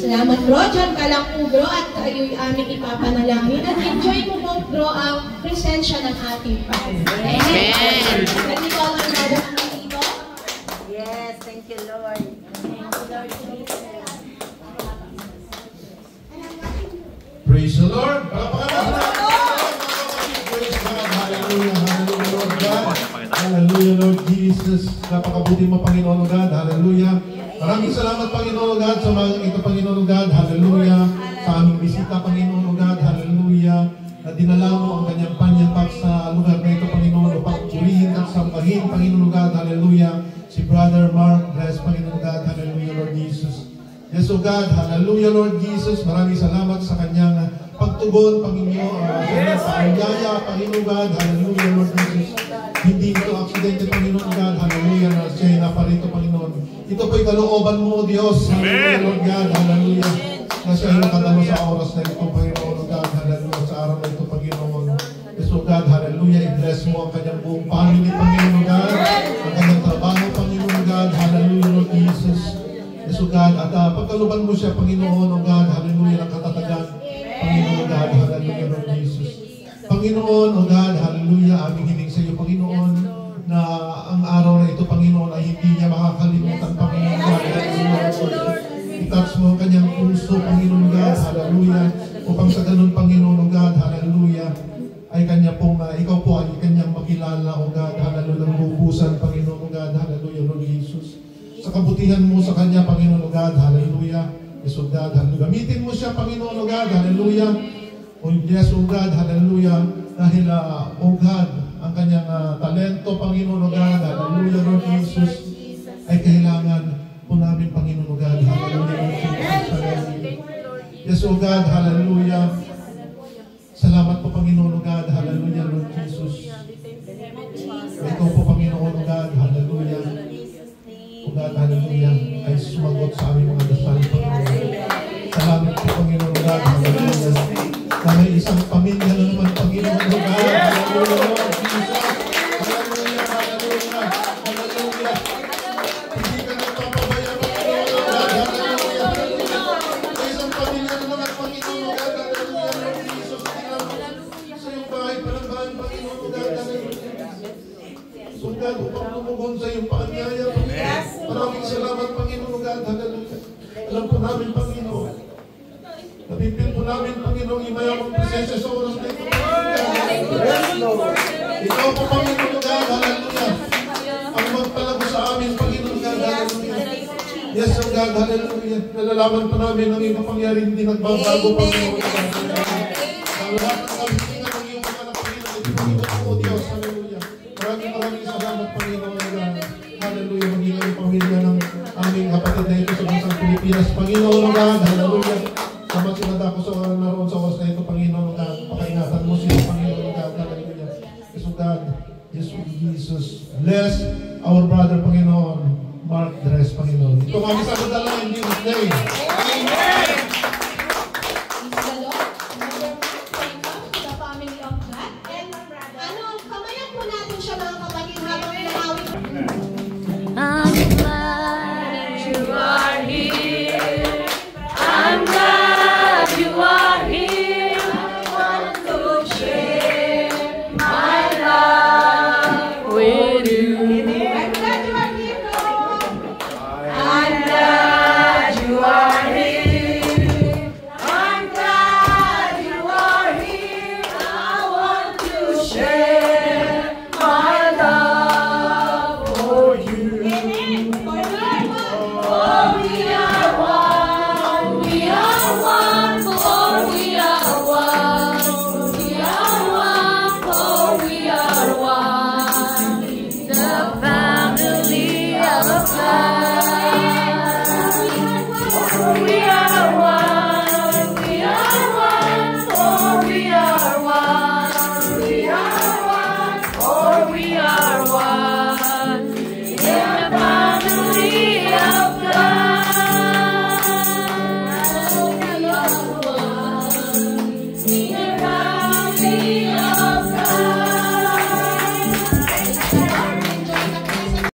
Salamat bro, dyan ka lang po bro at kayo'y aming ipapanalangin at enjoy mo po bro ang presensya ng ating Panginoon. Amen! Can you call our brother Angelito? Yes, thank you Lord. Praise the Lord! Praise God! Hallelujah! Hallelujah Lord God! Hallelujah Lord Jesus! Napakabuti mo Panginoon God! Hallelujah! Maraming salamat Panginoon God sa mga ito Panginoon God! Hallelujah! Sa aming bisita Panginoon God! Hallelujah! Na dinala mo ang kanyang panyapak sa lugar na ito Panginoon upang purihin at sambahin Panginoon God! Hallelujah! Si Brother Mark, bless Panginoon God! Hallelujah Lord Jesus! Yes, O God, hallelujah, Lord Jesus. Maraming salamat sa kanyang pagtugon, Panginoon. Sa kanyang pangayaya, Panginoon God, hallelujah, Lord Jesus. Hindi ito aksidente, Panginoon God, hallelujah, na siya'y naparito, Panginoon. Ito po'y kalooban mo, Diyos, hallelujah, Lord God, hallelujah. Na siya'y nakadalo sa oras na ito, Panginoon God, hallelujah, sa araw na ito, Panginoon. Yes, O God, hallelujah, i-bless mo ang kanyang buong family, Panginoon God, ang kanyang trabaho, Panginoon God, hallelujah, Lord Jesus. So God, at pagkaluban mo siya, Panginoon, O God, hallelujah, ng katatagan, Panginoon, O God, hallelujah, Lord Jesus. Panginoon, O God, hallelujah, aming hiling sa iyo, Panginoon, na ang araw na ito, Panginoon, ay hindi niya makakalimutan, Panginoon, God, hallelujah, Lord. I-touch mo ang kanyang puso, Panginoon, God, hallelujah, upang sa ganun, Panginoon, O God, hallelujah, ay kanya pong, ikaw po ay kanyang makilala, O God, hallelujah, ng bubusan, Panginoon, O God, hallelujah, Lord Jesus. Sa kabutihan mo sa kanya, Panginoon, O God, hallelujah. Yes, O God, hallelujah. Gamitin mo siya, Panginoon, O God, hallelujah. O yes, O God, hallelujah. Dahil, O God, ang kanyang talento, Panginoon, O God, hallelujah, Lord Jesus, ay kailangan po namin, Panginoon, O God, hallelujah, Lord Jesus. Yes, O God, hallelujah. Salamat po, Panginoon, O God, hallelujah, Lord Jesus. Ikaw po, Panginoon, O God, hallelujah. O God, hallelujah, ay sumagot sa aming mga dasal, Panginoon. Salamat po, Panginoon God, hallelujah. Na may isang pamilya na naman, Panginoon God, hallelujah, Lord Jesus. Hallelujah, hallelujah, hallelujah. Hindi ka nagpapabaya, Panginoon God, hallelujah, hallelujah. May isang pamilya na naman, Panginoon God, hallelujah, Lord Jesus. Sa iyong bahay, Panginoon God, hallelujah. So God, upang tumugon sa iyong paanyaya, Panginoon. Maraming salamat, Panginoon God, hallelujah. Alam po namin, Panginoon. Napipil po namin, Panginoon, imayamang presensya sa oras na ito, Panginoon. Ikaw po, Panginoon God, hallelujah. Ang magpalago sa amin, Panginoon God, hallelujah. Yes, O God, hallelujah. Nalalaman po namin ang iyong kapangyari, hindi nagbabago, Panginoon God, hallelujah. Ang lahat ng kabitingan ng iyong mga Panginoon, ipinigod mo, Diyos, hallelujah. Maraming salamat, Panginoon God. Hallelujah, maging ang pamilya ng aming kapatid na ito sa bansang Pilipinas. Panginoon God, hallelujah. Samat sinanda ko sa naroon sa oras na ito, Panginoon God. Pakaingatan mo siya, Panginoon God, hallelujah. Yes, God, yes, Jesus. Bless our brother, Panginoon, Mark Dres, Panginoon. Ito kami sa madala in Jesus' name. Amen! I'm glad you are here. I'm glad you are here. I want to share my love with you. I'm glad you are We